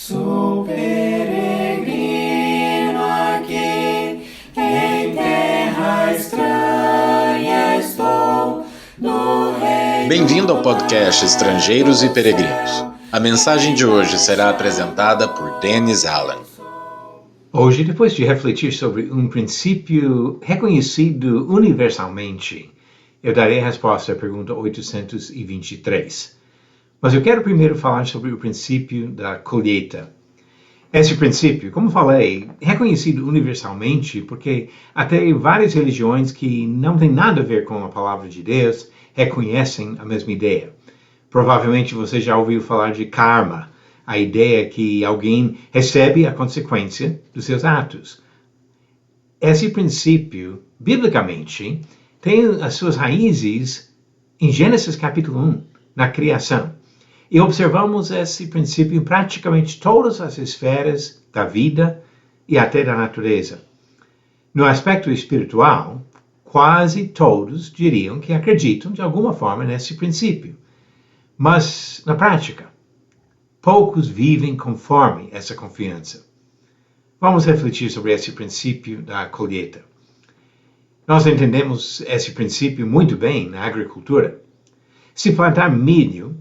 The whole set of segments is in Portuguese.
Sou peregrino aqui, em terra estranha estou, no reino. Bem-vindo ao podcast Estrangeiros e Peregrinos. A mensagem de hoje será apresentada por Dennis Allen. Hoje, depois de refletir sobre um princípio reconhecido universalmente, eu darei a resposta à pergunta 823. Mas eu quero primeiro falar sobre o princípio da colheita. Esse princípio, como falei, é reconhecido universalmente porque até várias religiões que não têm nada a ver com a palavra de Deus reconhecem a mesma ideia. Provavelmente você já ouviu falar de karma, a ideia que alguém recebe a consequência dos seus atos. Esse princípio, biblicamente, tem as suas raízes em Gênesis capítulo 1, na criação. E observamos esse princípio em praticamente todas as esferas da vida e até da natureza. No aspecto espiritual, quase todos diriam que acreditam de alguma forma nesse princípio. Mas, na prática, poucos vivem conforme essa confiança. Vamos refletir sobre esse princípio da colheita. Nós entendemos esse princípio muito bem na agricultura. Se plantar milho,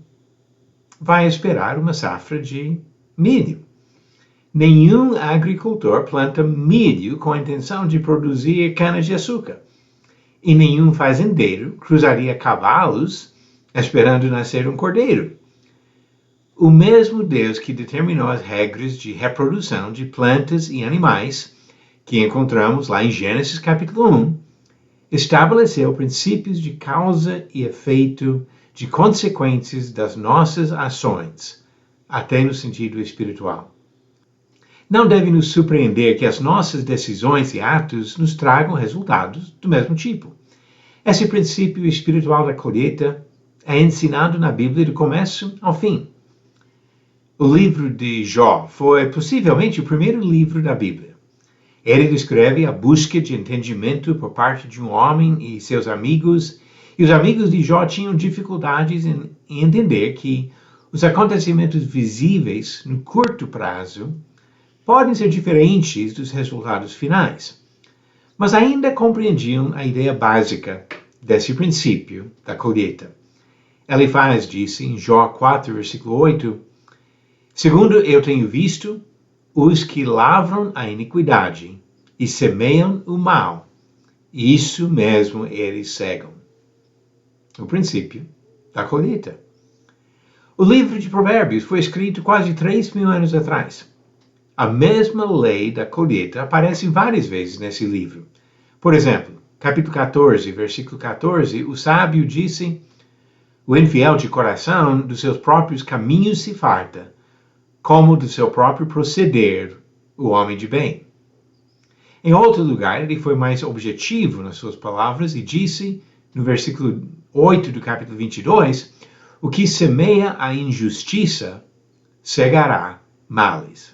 vai esperar uma safra de milho. Nenhum agricultor planta milho com a intenção de produzir cana-de-açúcar. E nenhum fazendeiro cruzaria cavalos esperando nascer um cordeiro. O mesmo Deus que determinou as regras de reprodução de plantas e animais, que encontramos lá em Gênesis capítulo 1, estabeleceu princípios de causa e efeito, de consequências das nossas ações, até no sentido espiritual. Não deve nos surpreender que as nossas decisões e atos nos tragam resultados do mesmo tipo. Esse princípio espiritual da colheita é ensinado na Bíblia do começo ao fim. O livro de Jó foi possivelmente o primeiro livro da Bíblia. Ele descreve a busca de entendimento por parte de um homem e seus amigos, e os amigos de Jó tinham dificuldades em entender que os acontecimentos visíveis no curto prazo podem ser diferentes dos resultados finais, mas ainda compreendiam a ideia básica desse princípio da colheita. Elifaz disse em Jó 4, versículo 8, segundo eu tenho visto, os que lavram a iniquidade e semeiam o mal, isso mesmo eles cegam. O princípio da colheita. O livro de Provérbios foi escrito quase 3.000 anos atrás. A mesma lei da colheita aparece várias vezes nesse livro. Por exemplo, capítulo 14, versículo 14, o sábio disse, o infiel de coração dos seus próprios caminhos se farta, como do seu próprio proceder, o homem de bem. Em outro lugar, ele foi mais objetivo nas suas palavras e disse, no versículo 8 do capítulo 22, o que semeia a injustiça cegará males.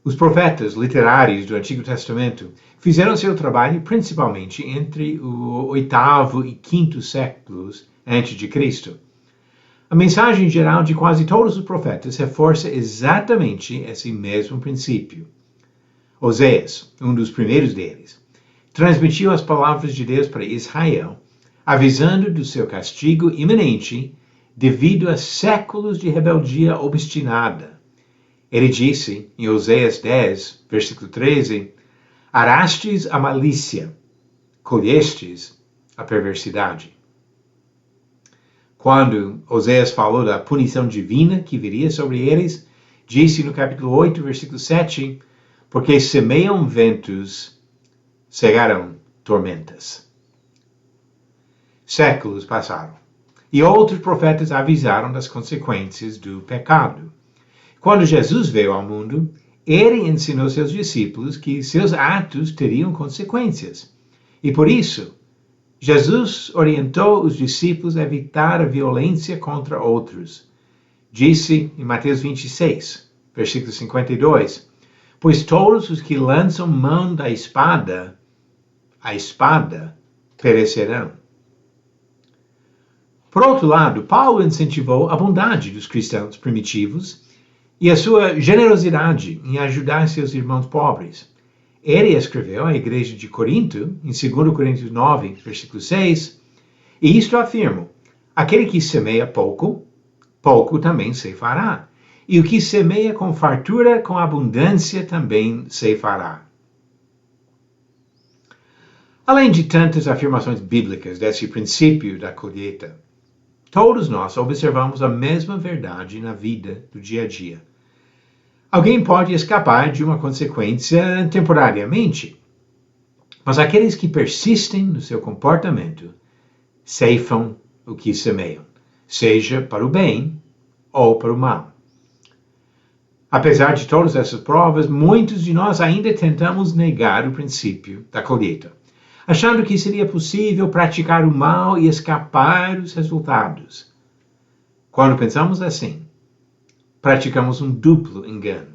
Os profetas literários do Antigo Testamento fizeram seu trabalho principalmente entre o 8º e 5º séculos antes de Cristo. A mensagem geral de quase todos os profetas reforça exatamente esse mesmo princípio. Oséias, um dos primeiros deles, transmitiu as palavras de Deus para Israel, avisando do seu castigo iminente devido a séculos de rebeldia obstinada. Ele disse, em Oséias 10, versículo 13, arastes a malícia, colhestes a perversidade. Quando Oséias falou da punição divina que viria sobre eles, disse no capítulo 8, versículo 7, porque semeiam ventos, cegarão tormentas. Séculos passaram, e outros profetas avisaram das consequências do pecado. Quando Jesus veio ao mundo, ele ensinou seus discípulos que seus atos teriam consequências. E por isso, Jesus orientou os discípulos a evitar a violência contra outros. Disse em Mateus 26, versículo 52, pois todos os que lançam mão da espada, a espada perecerão. Por outro lado, Paulo incentivou a bondade dos cristãos primitivos e a sua generosidade em ajudar seus irmãos pobres. Ele escreveu à igreja de Corinto, em 2 Coríntios 9, versículo 6, e isto afirmo: aquele que semeia pouco, pouco também ceifará, e o que semeia com fartura, com abundância também ceifará. Além de tantas afirmações bíblicas desse princípio da colheita, todos nós observamos a mesma verdade na vida do dia a dia. Alguém pode escapar de uma consequência temporariamente, mas aqueles que persistem no seu comportamento ceifam o que semeiam, seja para o bem ou para o mal. Apesar de todas essas provas, muitos de nós ainda tentamos negar o princípio da colheita, achando que seria possível praticar o mal e escapar dos resultados. Quando pensamos assim, praticamos um duplo engano.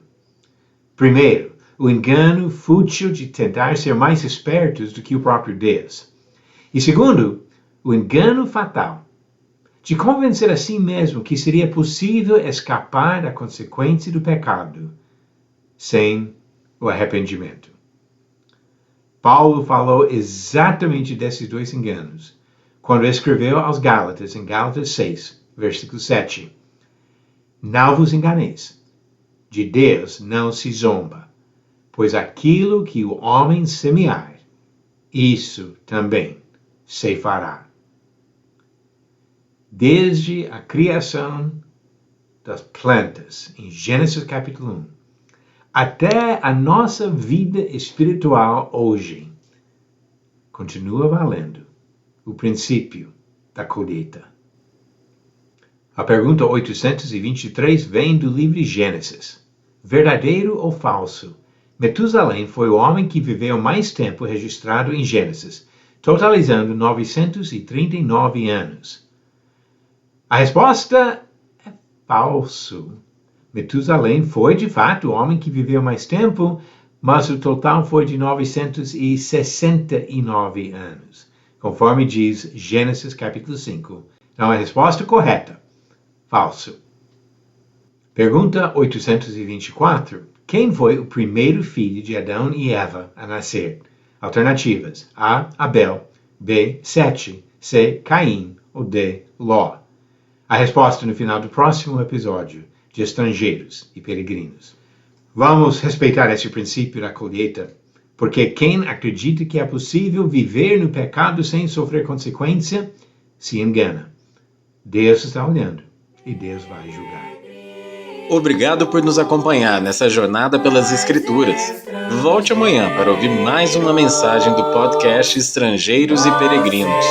Primeiro, o engano fútil de tentar ser mais espertos do que o próprio Deus. E segundo, o engano fatal de convencer a si mesmo que seria possível escapar da consequência do pecado sem o arrependimento. Paulo falou exatamente desses dois enganos quando escreveu aos Gálatas, em Gálatas 6, versículo 7. Não vos enganeis, de Deus não se zomba, pois aquilo que o homem semear, isso também ceifará. Desde a criação das plantas, em Gênesis capítulo 1, até a nossa vida espiritual hoje, continua valendo o princípio da colheita. A pergunta 823 vem do livro de Gênesis. Verdadeiro ou falso? Metusalém foi o homem que viveu mais tempo registrado em Gênesis, totalizando 939 anos. A resposta é falso. Metusalém foi, de fato, o homem que viveu mais tempo, mas o total foi de 969 anos, conforme diz Gênesis capítulo 5. Então, a resposta correta, falso. Pergunta 824. Quem foi o primeiro filho de Adão e Eva a nascer? Alternativas: A. Abel, B. Sete, C. Caim ou D. Ló. A resposta no final do próximo episódio de Estrangeiros e Peregrinos. Vamos respeitar esse princípio da colheita, porque quem acredita que é possível viver no pecado sem sofrer consequência, se engana. Deus está olhando e Deus vai julgar. Obrigado por nos acompanhar nessa jornada pelas Escrituras. Volte amanhã para ouvir mais uma mensagem do podcast Estrangeiros e Peregrinos.